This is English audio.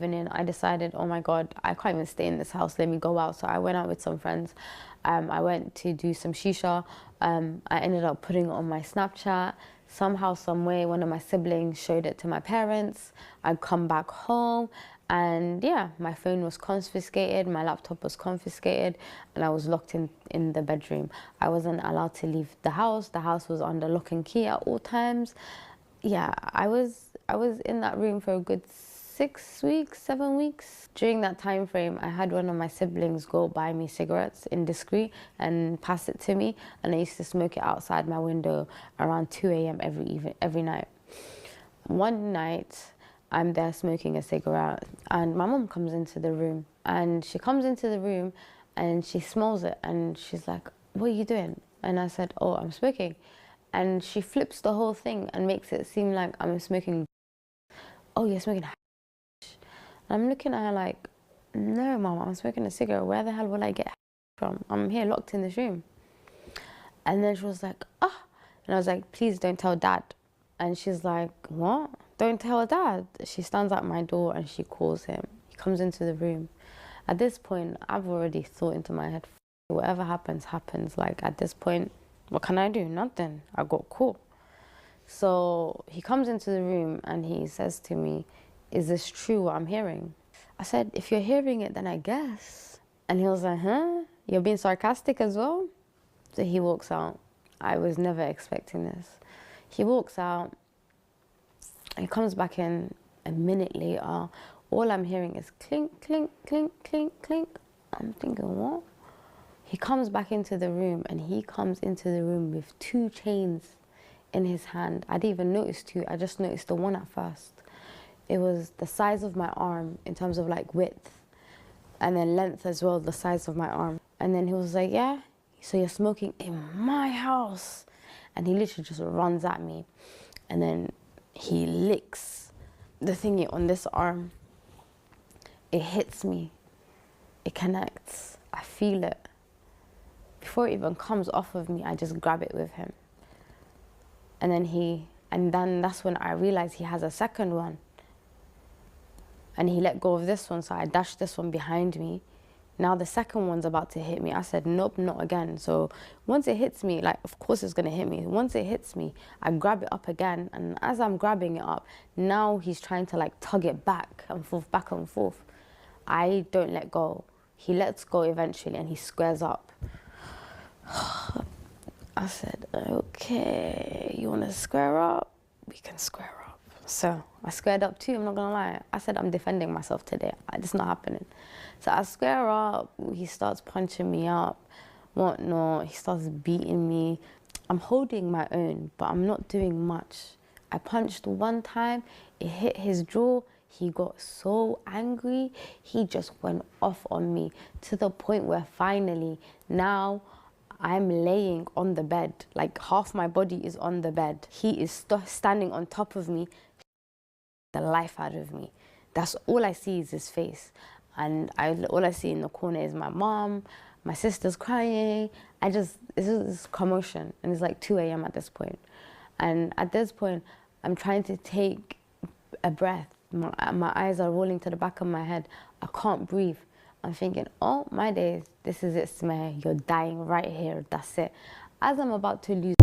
evening, I decided, oh my God, I can't even stay in this house. Let me go out. So I went out with some friends. I went to do some shisha. I ended up putting it on my Snapchat. Somehow, some way, one of my siblings showed it to my parents. I'd come back home, and yeah, my phone was confiscated, my laptop was confiscated, and I was locked in the bedroom. I wasn't allowed to leave the house. The house was under lock and key at all times. Yeah, I was in that room for a good 6 weeks, 7 weeks. During that time frame, I had one of my siblings go buy me cigarettes indiscreet and pass it to me, and I used to smoke it outside my window around 2 a.m. every night. One night, I'm there smoking a cigarette, and my mom comes into the room, and she comes into the room, and she smells it, and she's like, "What are you doing?" And I said, "Oh, I'm smoking." And she flips the whole thing and makes it seem like I'm smoking. "Oh, you're smoking." I'm looking at her like, "No, Mom, I'm smoking a cigarette. Where the hell will I get from? I'm here locked in this room." And then she was like, "Ah." And I was like, "Please don't tell Dad." And she's like, "What? Don't tell Dad." She stands at my door and she calls him. He comes into the room. At this point, I've already thought into my head, whatever happens, happens. Like, at this point, what can I do? Nothing. I got caught. So he comes into the room and he says to me, "Is this true what I'm hearing?" I said, "If you're hearing it, then I guess." And he was like, "Huh? You're being sarcastic as well?" So he walks out. I was never expecting this. He walks out and he comes back in a minute later. All I'm hearing is clink, clink, clink, clink, clink. I'm thinking, what? He comes back into the room and he comes into the room with 2 chains in his hand. I didn't even notice 2. I just noticed the one at first. It was the size of my arm in terms of like width, and then length as well, the size of my arm. And then he was like, "Yeah, so you're smoking in my house?" And he literally just runs at me. And then he licks the thingy on this arm. It hits me. It connects. I feel it. Before it even comes off of me, I just grab it with him. And then that's when I realized he has a second one. And he let go of this one, so I dashed this one behind me. Now the second one's about to hit me. I said, "Nope, not again." So once it hits me, like, of course it's gonna hit me. Once it hits me, I grab it up again. And as I'm grabbing it up, now he's trying to like tug it back and forth, back and forth. I don't let go. He lets go eventually and he squares up. I said, "Okay, you wanna square up? We can square up." So I squared up too, I'm not gonna lie. I said, "I'm defending myself today. It's not happening." So I square up, he starts punching me up, whatnot, he starts beating me. I'm holding my own, but I'm not doing much. I punched one time, it hit his jaw, he got so angry, he just went off on me to the point where finally, now I'm laying on the bed, like half my body is on the bed. He is standing on top of me, the life out of me. That's all I see is his face. And all I see in the corner is my mom, my sister's crying. It's this commotion. And it's like 2 a.m. at this point. And at this point, I'm trying to take a breath. My eyes are rolling to the back of my head. I can't breathe. I'm thinking, oh my days, this is it, Smear. You're dying right here. That's it. As I'm about to lose